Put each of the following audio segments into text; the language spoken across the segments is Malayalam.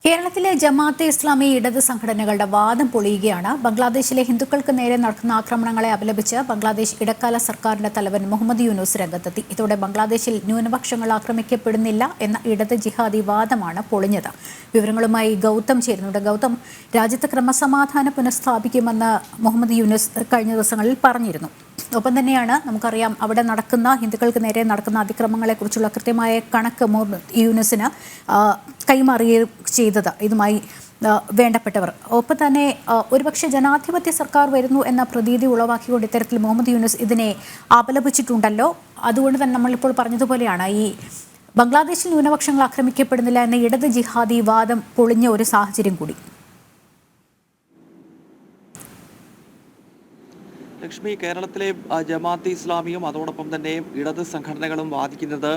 കേരളത്തിലെ ജമാഅത്തെ ഇസ്ലാമി ഇടത് സംഘടനകളുടെ വാദം പൊളിയുകയാണ്. ബംഗ്ലാദേശിലെ ഹിന്ദുക്കൾക്ക് നേരെ നടക്കുന്ന ആക്രമണങ്ങളെ അപലപിച്ച് ബംഗ്ലാദേശ് ഇടക്കാല സർക്കാരിന്റെ തലവൻ മുഹമ്മദ് യൂനുസ് രംഗത്തെത്തി. ഇതോടെ ബംഗ്ലാദേശിൽ ന്യൂനപക്ഷങ്ങൾ ആക്രമിക്കപ്പെടുന്നില്ല എന്ന ഇടത് ജിഹാദി വാദമാണ് പൊളിഞ്ഞത്. വിവരങ്ങളുമായി ഗൗതം ചേരുന്നുണ്ട്. ഗൗതം, രാജ്യത്ത് ക്രമസമാധാനം പുനഃസ്ഥാപിക്കുമെന്ന് മുഹമ്മദ് യൂനുസ് കഴിഞ്ഞ ദിവസങ്ങളിൽ പറഞ്ഞിരുന്നു. ഒപ്പം തന്നെയാണ് നമുക്കറിയാം അവിടെ നടക്കുന്ന ഹിന്ദുക്കൾക്ക് നേരെ നടക്കുന്ന അതിക്രമങ്ങളെക്കുറിച്ചുള്ള കൃത്യമായ കണക്ക് മുഹമ്മദ് യൂനുസിന് കൈമാറുകയും ചെയ്തത് ഇതുമായി വേണ്ടപ്പെട്ടവർ. ഒപ്പം തന്നെ ഒരുപക്ഷെ ജനാധിപത്യ സർക്കാർ വരുന്നു എന്ന പ്രതീതി ഉളവാക്കിക്കൊണ്ട് ഇത്തരത്തിൽ മുഹമ്മദ് യൂനുസ് ഇതിനെ അപലപിച്ചിട്ടുണ്ടല്ലോ. അതുകൊണ്ട് തന്നെ നമ്മളിപ്പോൾ പറഞ്ഞതുപോലെയാണ് ഈ ബംഗ്ലാദേശിൽ ന്യൂനപക്ഷങ്ങൾ ആക്രമിക്കപ്പെടുന്നില്ല എന്ന ഇടത് ജിഹാദി വാദം പൊളിഞ്ഞ ഒരു സാഹചര്യം കൂടി. ലക്ഷ്മി, കേരളത്തിലെ ജമാഅത്തെ ഇസ്ലാമിയും അതോടൊപ്പം തന്നെ ഇടത് സംഘടനകളും വാദിക്കുന്നത്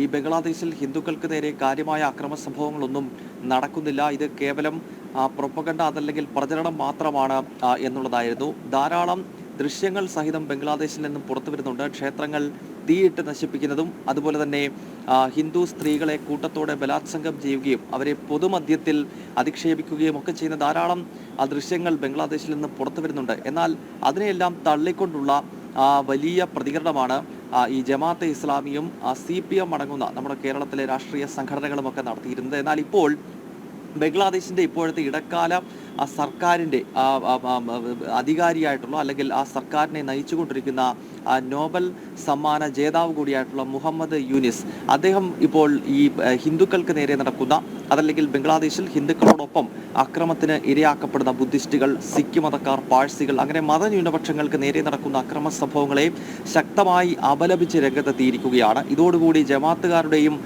ഈ ബംഗ്ലാദേശിൽ ഹിന്ദുക്കൾക്ക് നേരെ കാര്യമായ അക്രമ സംഭവങ്ങളൊന്നും നടക്കുന്നില്ല, ഇത് കേവലം പ്രൊപ്പഗണ്ട അതല്ലെങ്കിൽ പ്രചരണം മാത്രമാണ് എന്നുള്ളതായിരുന്നു. ധാരാളം ദൃശ്യങ്ങൾ സഹിതം ബംഗ്ലാദേശിൽ നിന്നും പുറത്തു വരുന്നുണ്ട്. ക്ഷേത്രങ്ങൾ തീയിട്ട് നശിപ്പിക്കുന്നതും അതുപോലെ തന്നെ ഹിന്ദു സ്ത്രീകളെ കൂട്ടത്തോടെ ബലാത്സംഗം ചെയ്യുകയും അവരെ പൊതുമധ്യത്തിൽ അധിക്ഷേപിക്കുകയും ഒക്കെ ചെയ്യുന്ന ധാരാളം ദൃശ്യങ്ങൾ ബംഗ്ലാദേശിൽ നിന്ന് പുറത്തു വരുന്നുണ്ട്. എന്നാൽ അതിനെയെല്ലാം തള്ളിക്കൊണ്ടുള്ള വലിയ പ്രതികരണമാണ് ഈ ജമാഅത്തെ ഇസ്ലാമിയും CPM അടങ്ങുന്ന നമ്മുടെ കേരളത്തിലെ രാഷ്ട്രീയ സംഘടനകളുമൊക്കെ നടത്തിയിരുന്നത്. എന്നാൽ ഇപ്പോൾ ബംഗ്ലാദേശിൻ്റെ ഇപ്പോഴത്തെ ഇടക്കാല സർക്കാരിൻ്റെ അധികാരിയായിട്ടുള്ള അല്ലെങ്കിൽ ആ സർക്കാരിനെ നയിച്ചുകൊണ്ടിരിക്കുന്ന നോബൽ സമ്മാന ജേതാവ് കൂടിയായിട്ടുള്ള മുഹമ്മദ് യൂനിസ്, അദ്ദേഹം ഇപ്പോൾ ഈ ഹിന്ദുക്കൾക്ക് നേരെ നടക്കുന്ന അതല്ലെങ്കിൽ ബംഗ്ലാദേശിൽ ഹിന്ദുക്കളോടൊപ്പം അക്രമത്തിന് ഇരയാക്കപ്പെടുന്ന ബുദ്ധിസ്റ്റുകൾ, സിഖ് മതക്കാർ, പാഴ്സികൾ അങ്ങനെ മതന്യൂനപക്ഷങ്ങൾക്ക് നേരെ നടക്കുന്ന അക്രമ സംഭവങ്ങളെ ശക്തമായി അപലപിച്ച് രംഗത്തെത്തിയിരിക്കുകയാണ്. ഇതോടുകൂടി ജമാഅത്തുകാരുടെയും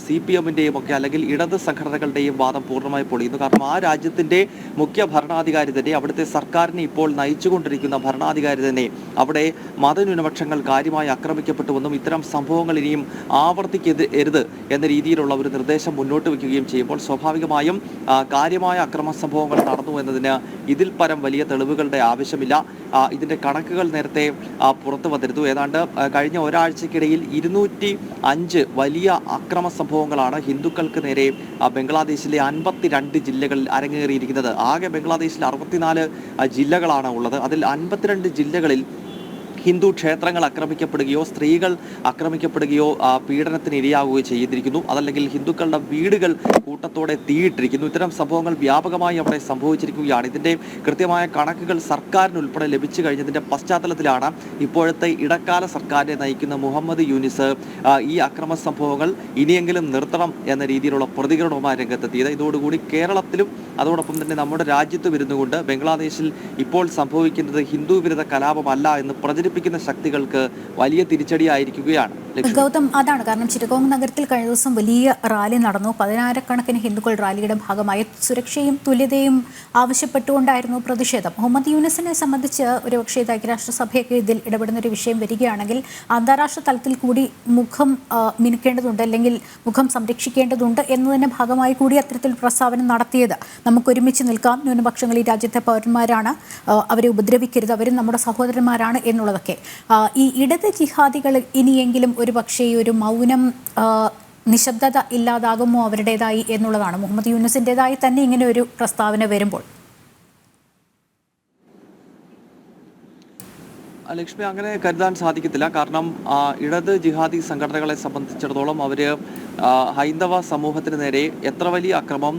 CPMൻ്റെയും ഒക്കെ അല്ലെങ്കിൽ ഇടത് സംഘടനകളുടെയും വാദം പൂർണ്ണമായി പൊളിയുന്നു. കാരണം ആ രാജ്യത്തിൻ്റെ മുഖ്യ ഭരണാധികാരി തന്നെ, അവിടുത്തെ സർക്കാരിനെ ഇപ്പോൾ നയിച്ചുകൊണ്ടിരിക്കുന്ന ഭരണാധികാരി തന്നെ അവിടെ മതന്യൂനപക്ഷങ്ങൾ കാര്യമായി ആക്രമിക്കപ്പെട്ടുവെന്നും ഇത്തരം സംഭവങ്ങൾ ഇനിയും ആവർത്തിക്കരുത് എന്ന രീതിയിലുള്ള ഒരു നിർദ്ദേശം മുന്നോട്ട് വയ്ക്കുകയും ചെയ്യുമ്പോൾ സ്വാഭാവികമായും കാര്യമായ അക്രമ സംഭവങ്ങൾ നടന്നു എന്നതിന് ഇതിൽ പരം വലിയ തെളിവുകളുടെ ആവശ്യമില്ല. ഇതിൻ്റെ കണക്കുകൾ നേരത്തെ പുറത്തു വന്നിരുന്നു. ഏതാണ്ട് കഴിഞ്ഞ ഒരാഴ്ചക്കിടയിൽ 205 വലിയ അക്രമ സംഭവങ്ങളാണ് ഹിന്ദുക്കൾക്ക് നേരെ ബംഗ്ലാദേശിലെ 52 ജില്ലകളിൽ അരങ്ങേറിയിരിക്കുന്നത്. ആകെ ബംഗ്ലാദേശിൽ 64 ജില്ലകളാണ് ഉള്ളത്. അതിൽ 52 ജില്ലകളിൽ ഹിന്ദു ക്ഷേത്രങ്ങൾ ആക്രമിക്കപ്പെടുകയോ സ്ത്രീകൾ ആക്രമിക്കപ്പെടുകയോ പീഡനത്തിന് ഇരയാവുകയോ ചെയ്തിരിക്കുന്നു. അതല്ലെങ്കിൽ ഹിന്ദുക്കളുടെ വീടുകൾ കൂട്ടത്തോടെ തീയിട്ടിരിക്കുന്നു. ഇത്തരം സംഭവങ്ങൾ വ്യാപകമായി അവിടെ സംഭവിച്ചിരിക്കുകയാണ്. ഇതിൻ്റെ കൃത്യമായ കണക്കുകൾ സർക്കാരിനുൾപ്പെടെ ലഭിച്ചു കഴിഞ്ഞതിൻ്റെ പശ്ചാത്തലത്തിലാണ് ഇപ്പോഴത്തെ ഇടക്കാല സർക്കാരിനെ നയിക്കുന്ന മുഹമ്മദ് യൂനിസ് ഈ അക്രമ സംഭവങ്ങൾ ഇനിയെങ്കിലും നിർത്തണം എന്ന രീതിയിലുള്ള പ്രതികരണവുമായി രംഗത്തെത്തിയത്. ഇതോടുകൂടി കേരളത്തിലും അതോടൊപ്പം തന്നെ നമ്മുടെ രാജ്യത്ത് വരുന്നുകൊണ്ട് ബംഗ്ലാദേശിൽ ഇപ്പോൾ സംഭവിക്കുന്നത് ഹിന്ദു വിരുദ്ധ കലാപമല്ല എന്ന് പ്രചരിപ്പിക്കുന്ന ശക്തികൾക്ക് വലിയ തിരിച്ചടിയായിരിക്കുകയാണ്. ഗൗതം, അതാണ് കാരണം ചിറ്റഗോങ് നഗരത്തിൽ കഴിഞ്ഞ ദിവസം വലിയ റാലി നടന്നു. 10,000-കണക്കിന് ഹിന്ദുക്കൾ റാലിയുടെ ഭാഗമായി സുരക്ഷയും തുല്യതയും ആവശ്യപ്പെട്ടുകൊണ്ടായിരുന്നു പ്രതിഷേധം. മുഹമ്മദ് യൂനിസിനെ സംബന്ധിച്ച് ഒരുപക്ഷേ ഐക്യരാഷ്ട്രസഭയൊക്കെ ഇതിൽ ഇടപെടുന്ന ഒരു വിഷയം വരികയാണെങ്കിൽ അന്താരാഷ്ട്ര തലത്തിൽ കൂടി മുഖം മിനുക്കേണ്ടതുണ്ട് അല്ലെങ്കിൽ മുഖം സംരക്ഷിക്കേണ്ടതുണ്ട് എന്നതിൻ്റെ ഭാഗമായി കൂടി അത്തരത്തിൽ പ്രസ്താവന നടത്തിയത്. നമുക്ക് ഒരുമിച്ച് നിൽക്കാം, ന്യൂനപക്ഷങ്ങൾ ഈ രാജ്യത്തെ പൗരന്മാരാണ്, അവരെ ഉപദ്രവിക്കരുത്, അവരും നമ്മുടെ സഹോദരന്മാരാണ് എന്നുള്ളതൊക്കെ. ഈ ഇടത് ജിഹാദികൾ ഇനിയെങ്കിലും ഒരുപക്ഷേ ഒരു മൗനം, നിശബ്ദത ഇല്ലാതാകുമോ അവരുടേതായി എന്നുള്ളതാണ്. മുഹമ്മദ് യൂനിസിൻ്റെതായി തന്നെ ഇങ്ങനെ ഒരു പ്രസ്താവന വരുമ്പോൾ ലക്ഷ്മി, അങ്ങനെ കരുതാൻ സാധിക്കത്തില്ല. കാരണം ഇടത് ജിഹാദി സംഘടനകളെ സംബന്ധിച്ചിടത്തോളം അവർ ഹൈന്ദവ സമൂഹത്തിന് നേരെ എത്ര വലിയ അക്രമം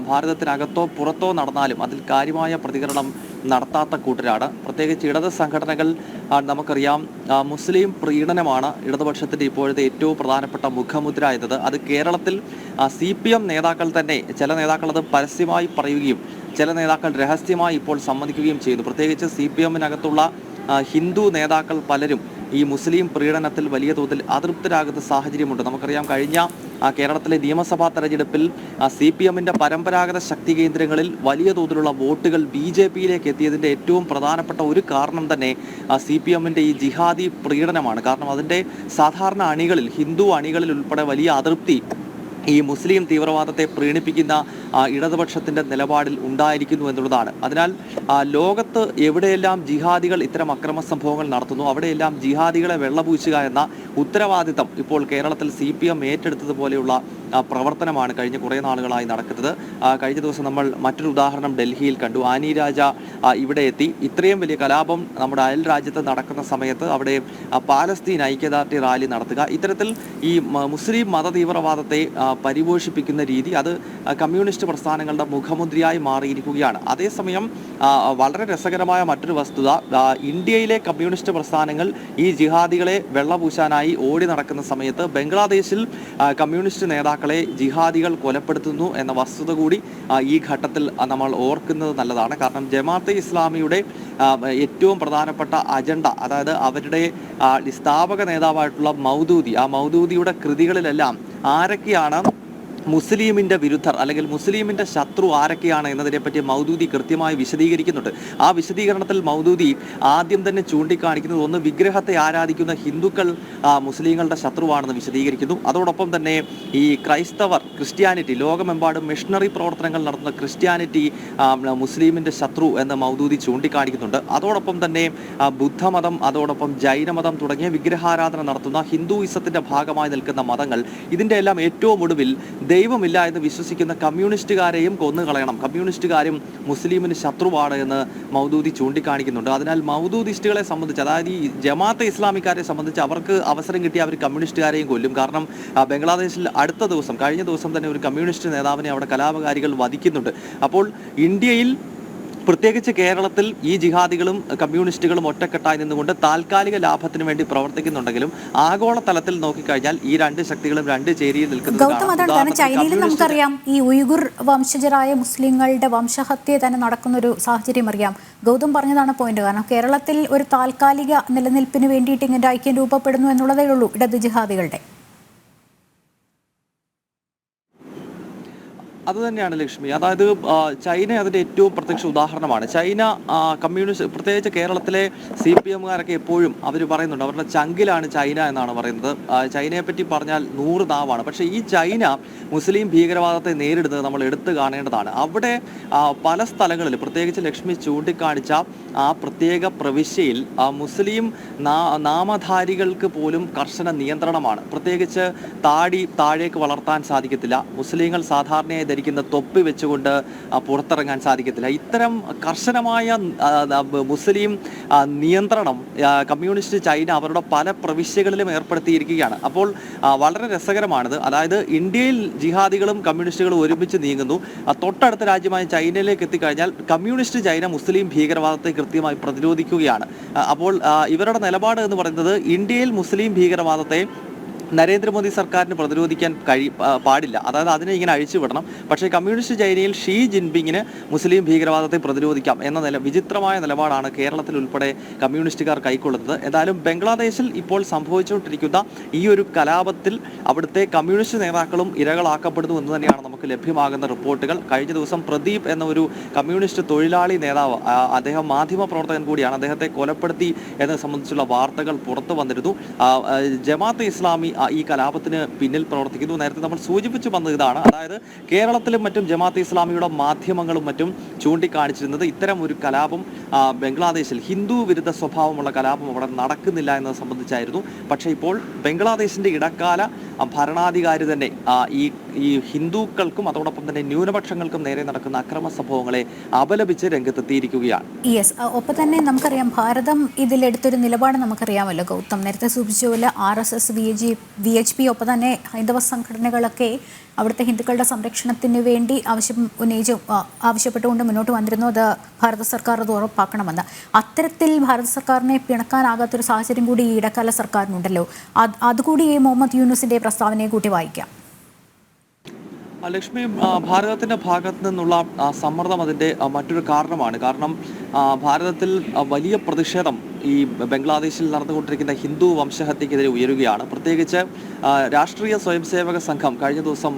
ഭാരതത്തിനകത്തോ പുറത്തോ നടന്നാലും അതിൽ കാര്യമായ പ്രതികരണം നടത്താത്ത കൂട്ടരാണ്. പ്രത്യേകിച്ച് ഇടത് സംഘടനകൾ നമുക്കറിയാം, മുസ്ലിം പ്രീണനമാണ് ഇടതുപക്ഷത്തിൻ്റെ ഇപ്പോഴത്തെ ഏറ്റവും പ്രധാനപ്പെട്ട മുഖമുദ്ര എന്നത്. അത് കേരളത്തിൽ CPM നേതാക്കൾ തന്നെ, ചില നേതാക്കൾ അത് പരസ്യമായി പറയുകയും ചില നേതാക്കൾ രഹസ്യമായി ഇപ്പോൾ സമ്മതിക്കുകയും ചെയ്യുന്നു. പ്രത്യേകിച്ച് CPMനകത്തുള്ള ഹിന്ദു നേതാക്കൾ പലരും ഈ മുസ്ലിം പ്രീണനത്തിൽ വലിയ തോതിൽ അതൃപ്തരാകുന്ന സാഹചര്യമുണ്ട്. നമുക്കറിയാം, കഴിഞ്ഞ കേരളത്തിലെ നിയമസഭാ തെരഞ്ഞെടുപ്പിൽ CPMൻ്റെ പരമ്പരാഗത ശക്തി കേന്ദ്രങ്ങളിൽ വലിയ തോതിലുള്ള വോട്ടുകൾ BJPയിലേക്ക് എത്തിയതിൻ്റെ ഏറ്റവും പ്രധാനപ്പെട്ട ഒരു കാരണം തന്നെ CPMൻ്റെ ഈ ജിഹാദി പ്രീണനമാണ്. കാരണം അതിൻ്റെ സാധാരണ അണികളിൽ, ഹിന്ദു അണികളിൽ ഉൾപ്പെടെ വലിയ അതൃപ്തി ഈ മുസ്ലിം തീവ്രവാദത്തെ പ്രീണിപ്പിക്കുന്ന ഇടതുപക്ഷത്തിൻ്റെ നിലപാടിൽ ഉണ്ടായിരിക്കുന്നു എന്നുള്ളതാണ്. അതിനാൽ ലോകത്ത് എവിടെയെല്ലാം ജിഹാദികൾ ഇത്തരം അക്രമ സംഭവങ്ങൾ നടത്തുന്നു അവിടെയെല്ലാം ജിഹാദികളെ വെള്ളപൂശുക എന്ന ഉത്തരവാദിത്തം ഇപ്പോൾ കേരളത്തിൽ CPM ഏറ്റെടുത്തതുപോലെയുള്ള പ്രവർത്തനമാണ് കഴിഞ്ഞ കുറേ നാളുകളായി നടക്കുന്നത്. കഴിഞ്ഞ ദിവസം നമ്മൾ മറ്റൊരു ഉദാഹരണം ഡൽഹിയിൽ കണ്ടു. ആനി രാജ ഇവിടെ എത്തി. ഇത്രയും വലിയ കലാപം നമ്മുടെ അയൽ രാജ്യത്ത് നടക്കുന്ന സമയത്ത് അവിടെ പാലസ്തീൻ ഐക്യദാർഢ്യ റാലി നടത്തുക, ഇത്തരത്തിൽ ഈ മുസ്ലിം മത തീവ്രവാദത്തെ പരിപോഷിപ്പിക്കുന്ന രീതി അത് കമ്മ്യൂണിസ്റ്റ് പ്രസ്ഥാനങ്ങളുടെ മുഖമുദ്രയായി മാറിയിരിക്കുകയാണ്. അതേസമയം വളരെ രസകരമായ മറ്റൊരു വസ്തുത, ഇന്ത്യയിലെ കമ്മ്യൂണിസ്റ്റ് പ്രസ്ഥാനങ്ങൾ ഈ ജിഹാദികളെ വെള്ളപൂശാനായി ഓടി നടക്കുന്ന സമയത്ത് ബംഗ്ലാദേശിൽ കമ്മ്യൂണിസ്റ്റ് നേതാക്കളെ ജിഹാദികൾ കൊലപ്പെടുത്തുന്നു എന്ന വസ്തുത കൂടി ഈ ഘട്ടത്തിൽ നമ്മൾ ഓർക്കുന്നത് നല്ലതാണ്. കാരണം ജമാഅത്തെ ഇസ്ലാമിയുടെ ഏറ്റവും പ്രധാനപ്പെട്ട അജണ്ട, അതായത് അവരുടെ സ്ഥാപക നേതാവായിട്ടുള്ള മൗദൂദി, ആ മൗദൂദിയുടെ കൃതികളിലെല്ലാം ആരൊക്കെയാണ് മുസ്ലിമിൻ്റെ വിരുദ്ധർ അല്ലെങ്കിൽ മുസ്ലിമിൻ്റെ ശത്രു ആരൊക്കെയാണ് എന്നതിനെപ്പറ്റി മൗദൂദി കൃത്യമായി വിശദീകരിക്കുന്നുണ്ട്. ആ വിശദീകരണത്തിൽ മൗദൂദി ആദ്യം തന്നെ ചൂണ്ടിക്കാണിക്കുന്നത് ഒന്ന്, വിഗ്രഹത്തെ ആരാധിക്കുന്ന ഹിന്ദുക്കൾ മുസ്ലിങ്ങളുടെ ശത്രുവാണെന്ന് വിശദീകരിക്കുന്നു. അതോടൊപ്പം തന്നെ ഈ ക്രിസ്ത്യാനിറ്റി, ലോകമെമ്പാടും മിഷണറി പ്രവർത്തനങ്ങൾ നടത്തുന്ന ക്രിസ്ത്യാനിറ്റി മുസ്ലിമിൻ്റെ ശത്രു എന്ന് മൗദൂദി ചൂണ്ടിക്കാണിക്കുന്നുണ്ട്. അതോടൊപ്പം തന്നെ ബുദ്ധമതം, അതോടൊപ്പം ജൈനമതം തുടങ്ങിയ വിഗ്രഹാരാധന നടത്തുന്ന ഹിന്ദുയിസത്തിൻ്റെ ഭാഗമായി നിൽക്കുന്ന മതങ്ങൾ, ഇതിൻ്റെ എല്ലാം ഏറ്റവും ഒടുവിൽ ദൈവമില്ല എന്ന് വിശ്വസിക്കുന്ന കമ്മ്യൂണിസ്റ്റുകാരെയും കൊന്നുകളയണം, കമ്മ്യൂണിസ്റ്റുകാരും മുസ്ലിമിന് ശത്രുവാണ് എന്ന് മൗദൂദി ചൂണ്ടിക്കാണിക്കുന്നുണ്ട്. അതിനാൽ മൗദൂദിസ്റ്റുകളെ സംബന്ധിച്ച്, അതായത് ഈ ജമാഅത്തെ ഇസ്ലാമിക്കാരെ സംബന്ധിച്ച് അവർക്ക് അവസരം കിട്ടിയ അവർ കമ്മ്യൂണിസ്റ്റുകാരെയും കൊല്ലും. കാരണം ബംഗ്ലാദേശിൽ കഴിഞ്ഞ ദിവസം തന്നെ ഒരു കമ്മ്യൂണിസ്റ്റ് നേതാവിനെ അവിടെ കലാപകാരികൾ വധിക്കുന്നുണ്ട്. അപ്പോൾ ഇന്ത്യയിൽ പ്രത്യേകിച്ച് കേരളത്തിൽ ഈ ജിഹാദികളും കമ്മ്യൂണിസ്റ്റുകളും ഒറ്റക്കെട്ടായി നിന്നുകൊണ്ട് താൽക്കാലിക ലാഭത്തിന് വേണ്ടി പ്രവർത്തിക്കുന്നുണ്ടെങ്കിലും ആഗോളതലത്തിൽ നോക്കിക്കഴിഞ്ഞാൽ ഈ രണ്ട് ശക്തികളും രണ്ട് ചേരിയിൽ നിൽക്കുന്നത്. ചൈനയിലും നമുക്കറിയാം ഈ ഉയ്ഗുർ വംശജരായ മുസ്ലിങ്ങളുടെ വംശഹത്യ തന്നെ നടക്കുന്ന ഒരു സാഹചര്യം അറിയാം. ഗൗതം പറഞ്ഞതാണ് പോയിന്റ്. കാരണം കേരളത്തിൽ ഒരു താൽക്കാലിക നിലനിൽപ്പിന് വേണ്ടിയിട്ട് ഇങ്ങനെ ഐക്യം രൂപപ്പെടുന്നു എന്നുള്ളതേ ഉള്ളൂ ഇടത് ജിഹാദികളുടെ. അതുതന്നെയാണ് ലക്ഷ്മി. അതായത് ചൈന അതിൻ്റെ ഏറ്റവും പ്രത്യക്ഷ ഉദാഹരണമാണ്. ചൈന കമ്മ്യൂണിസ്റ്റ്, പ്രത്യേകിച്ച് കേരളത്തിലെ CPMകാരൊക്കെ എപ്പോഴും അവർ പറയുന്നുണ്ട് അവരുടെ ചങ്കിലാണ് ചൈന എന്നാണ് പറയുന്നത്. ചൈനയെ പറ്റി പറഞ്ഞാൽ 100 നാവാണ്. പക്ഷേ ഈ ചൈന മുസ്ലിം ഭീകരവാദത്തെ നേരിടുന്നത് നമ്മൾ എടുത്തു കാണേണ്ടതാണ്. അവിടെ പല സ്ഥലങ്ങളിൽ, പ്രത്യേകിച്ച് ലക്ഷ്മി ചൂണ്ടിക്കാണിച്ച ആ പ്രത്യേക പ്രവിശ്യയിൽ മുസ്ലിം നാമധാരികൾക്ക് പോലും കർശന നിയന്ത്രണമാണ്. പ്രത്യേകിച്ച് താടി താഴേക്ക് വളർത്താൻ സാധിക്കത്തില്ല. മുസ്ലിങ്ങൾ സാധാരണയായി ധരിക്കുന്ന തൊപ്പി വെച്ചുകൊണ്ട് പുറത്തിറങ്ങാൻ സാധിക്കത്തില്ല. ഇത്തരം കർശനമായ മുസ്ലിം നിയന്ത്രണം കമ്മ്യൂണിസ്റ്റ് ചൈന അവരുടെ പല പ്രവിശ്യകളിലും ഏർപ്പെടുത്തിയിരിക്കുകയാണ്. അപ്പോൾ വളരെ രസകരമാണിത്. അതായത് ഇന്ത്യയിൽ ജിഹാദികളും കമ്മ്യൂണിസ്റ്റുകളും ഒരുമിച്ച് നീങ്ങുന്നു. തൊട്ടടുത്ത രാജ്യമായ ചൈനയിലേക്ക് എത്തിക്കഴിഞ്ഞാൽ കമ്മ്യൂണിസ്റ്റ് ചൈന മുസ്ലിം ഭീകരവാദത്തെ കൃത്യമായി പ്രതിരോധിക്കുകയാണ്. അപ്പോൾ ഇവരുടെ നിലപാട് എന്ന് പറയുന്നത് ഇന്ത്യയിൽ മുസ്ലിം ഭീകരവാദത്തെ നരേന്ദ്രമോദി സർക്കാരിന് പ്രതിരോധിക്കാൻ പാടില്ല, അതായത് അതിനെ ഇങ്ങനെ അഴിച്ചുവിടണം. പക്ഷേ കമ്മ്യൂണിസ്റ്റ് ചൈനയിൽ ഷീ ജിൻപിങ്ങിന് മുസ്ലിം ഭീകരവാദത്തെ പ്രതിരോധിക്കാം എന്ന വിചിത്രമായ നിലപാടാണ് കേരളത്തിൽ ഉൾപ്പെടെ കമ്മ്യൂണിസ്റ്റുകാർ കൈക്കൊള്ളുന്നത്. എന്തായാലും ബംഗ്ലാദേശിൽ ഇപ്പോൾ സംഭവിച്ചുകൊണ്ടിരിക്കുന്ന ഈ ഒരു കലാപത്തിൽ അവിടുത്തെ കമ്മ്യൂണിസ്റ്റ് നേതാക്കളും ഇരകളാക്കപ്പെടുന്നു എന്ന് തന്നെയാണ് നമുക്ക് ലഭ്യമാകുന്ന റിപ്പോർട്ടുകൾ. കഴിഞ്ഞ ദിവസം പ്രദീപ് എന്ന ഒരു കമ്മ്യൂണിസ്റ്റ് തൊഴിലാളി നേതാവ്, അദ്ദേഹം മാധ്യമ പ്രവർത്തകൻ കൂടിയാണ്, അദ്ദേഹത്തെ കൊലപ്പെടുത്തി എന്നത് സംബന്ധിച്ചുള്ള വാർത്തകൾ പുറത്തു വന്നിരുന്നു. ജമാഅത്തെ ഇസ്ലാമി ഈ കലാപത്തിന് പിന്നിൽ പ്രവർത്തിക്കുന്നു. നേരത്തെ നമ്മൾ സൂചിപ്പിച്ചു വന്നത് ഇതാണ്. അതായത് കേരളത്തിലും മറ്റും ജമാഅത്തെ ഇസ്ലാമിയുടെ മാധ്യമങ്ങളും മറ്റും ചൂണ്ടിക്കാണിച്ചിരുന്നത് ഇത്തരം ഒരു കലാപം ബംഗ്ലാദേശിൽ, ഹിന്ദു വിരുദ്ധ സ്വഭാവമുള്ള കലാപം അവിടെ നടക്കുന്നില്ല എന്നത് സംബന്ധിച്ചായിരുന്നു. പക്ഷേ ഇപ്പോൾ ബംഗ്ലാദേശിന്റെ ഇടക്കാല ഭരണാധികാരി തന്നെ ഈ ഹിന്ദുക്കൾക്കും അതോടൊപ്പം തന്നെ ന്യൂനപക്ഷങ്ങൾക്കും നേരെ നടക്കുന്ന അക്രമ സംഭവങ്ങളെ അപലപിച്ച് രംഗത്തെത്തിയിരിക്കുകയാണ്. യെസ്, ഒപ്പം തന്നെ നമുക്കറിയാം ഭാരതം ഇതിലെടുത്തൊരു നിലപാട് നമുക്കറിയാമല്ലോ ഗൗതം. നേരത്തെ സൂചിപ്പിച്ച പോലെ RSS, VHP ഒപ്പം തന്നെ ഹൈന്ദവ സംഘടനകളൊക്കെ അവിടുത്തെ ഹിന്ദുക്കളുടെ സംരക്ഷണത്തിന് വേണ്ടി ആവശ്യപ്പെട്ടുകൊണ്ട് മുന്നോട്ട് വന്നിരുന്നു. അത് ഭാരത സർക്കാർ അത് ഉറപ്പാക്കണമെന്ന്. അത്തരത്തിൽ ഭാരത സർക്കാരിനെ പിണക്കാനാകാത്തൊരു സാഹചര്യം കൂടി ഈ ഇടക്കാല സർക്കാരിനുണ്ടല്ലോ. അതുകൂടി ഈ മുഹമ്മദ് യൂനുസിന്റെ പ്രസ്താവനയെ കൂട്ടി വായിക്കാം. ലക്ഷ്മി, ഭാരതത്തിൻ്റെ ഭാഗത്തു നിന്നുള്ള സമ്മർദ്ദം അതിൻ്റെ മറ്റൊരു കാരണമാണ്. കാരണം ഭാരതത്തിൽ വലിയ പ്രതിഷേധം ഈ ബംഗ്ലാദേശിൽ നടന്നുകൊണ്ടിരിക്കുന്ന ഹിന്ദു വംശഹത്യക്കെതിരെ ഉയരുകയാണ്. പ്രത്യേകിച്ച് രാഷ്ട്രീയ സ്വയംസേവക സംഘം കഴിഞ്ഞ ദിവസം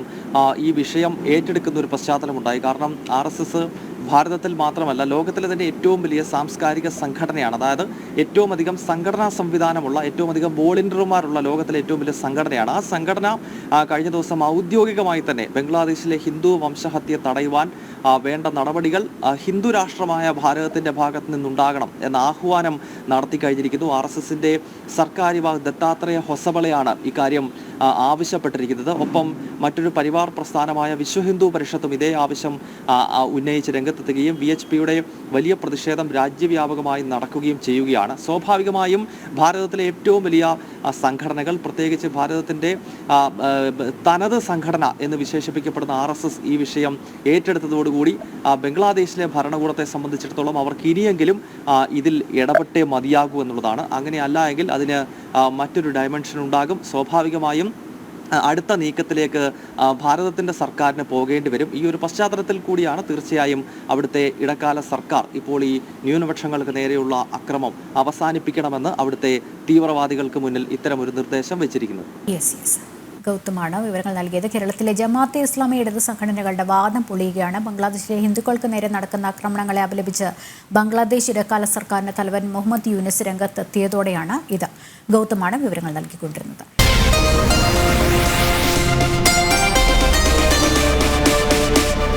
ഈ വിഷയം ഏറ്റെടുക്കുന്ന ഒരു പശ്ചാത്തലമുണ്ടായി. കാരണം RSS ഭാരതത്തിൽ മാത്രമല്ല ലോകത്തിലെ തന്നെ ഏറ്റവും വലിയ സാംസ്കാരിക സംഘടനയാണ്. അതായത് ഏറ്റവും അധികം സംഘടനാ സംവിധാനമുള്ള, ഏറ്റവും അധികം വോളണ്ടിയർമാരുള്ള ലോകത്തിലെ ഏറ്റവും വലിയ സംഘടനയാണ്. ആ സംഘടന കഴിഞ്ഞ ദിവസം ഔദ്യോഗികമായി തന്നെ ബംഗ്ലാദേശിലെ ഹിന്ദു വംശഹത്യ തടയുവാൻ വേണ്ട നടപടികൾ ഹിന്ദു രാഷ്ട്രമായ ഭാരതത്തിന്റെ ഭാഗത്ത് നിന്നുണ്ടാകണം എന്ന ആഹ്വാനം നടത്തി കഴിഞ്ഞിരിക്കുന്നു. RSSന്റെ സർക്കാർ വിഭാഗ് ദത്താത്രേയ ഹൊസബളയാണ് ഇക്കാര്യം ആവശ്യപ്പെട്ടിരിക്കുന്നത്. ഒപ്പം മറ്റൊരു പരിവാർ പ്രസ്ഥാനമായ വിശ്വ ഹിന്ദു പരിഷത്തും ഇതേ ആവശ്യം ഉന്നയിച്ച് രംഗത്തെത്തുകയും VHPയുടെ വലിയ പ്രതിഷേധം രാജ്യവ്യാപകമായി നടക്കുകയും ചെയ്യുകയാണ്. സ്വാഭാവികമായും ഭാരതത്തിലെ ഏറ്റവും വലിയ സംഘടനകൾ, പ്രത്യേകിച്ച് ഭാരതത്തിന്റെ തനത് സംഘടന എന്ന് വിശേഷിപ്പിക്കപ്പെടുന്ന RSS ഈ വിഷയം ഏറ്റെടുത്തതോടുകൂടി ബംഗ്ലാദേശിലെ ഭരണകൂടത്തെ സംബന്ധിച്ചിടത്തോളം അവർക്ക് ഇനിയെങ്കിലും ഇതിൽ ഇടപെട്ടേ മതിയാകൂ എന്നുള്ളതാണ്. അങ്ങനെയല്ല എങ്കിൽ അതിന് മറ്റൊരു ഡയമെൻഷൻ ഉണ്ടാകും. സ്വാഭാവികമായും അടുത്ത നീക്കത്തിലേക്ക് ഭാരതത്തിന്റെ സർക്കാരിന് പോകേണ്ടി വരും. ഈ ഒരു പശ്ചാത്തലത്തിൽ കൂടിയാണ് തീർച്ചയായും അവിടുത്തെ ഇടക്കാല സർക്കാർ ഇപ്പോൾ ഈ ന്യൂനപക്ഷങ്ങൾക്ക് നേരെയുള്ള അക്രമം അവസാനിപ്പിക്കണമെന്ന് അവിടുത്തെ തീവ്രവാദികൾക്ക് മുന്നിൽ ഇത്തരമൊരു നിർദ്ദേശം വെച്ചിരിക്കുന്നത്. ഗൗതമാണ് വിവരങ്ങൾ നൽകിയത്. കേരളത്തിലെ ജമാഅത്തെ ഇസ്ലാമി ഇടത് സംഘടനകളുടെ വാദം പൊളിയുകയാണ്. ബംഗ്ലാദേശിലെ ഹിന്ദുക്കൾക്ക് നേരെ നടക്കുന്ന ആക്രമണങ്ങളെ അപലപിച്ച് ബംഗ്ലാദേശ് ഇടക്കാല സർക്കാരിന്റെ തലവൻ മുഹമ്മദ് യൂനിസ് രംഗത്തെത്തിയതോടെയാണ് ഇത്. ഗൗതമാണ് വിവരങ്ങൾ നൽകിക്കൊണ്ടിരുന്നത്.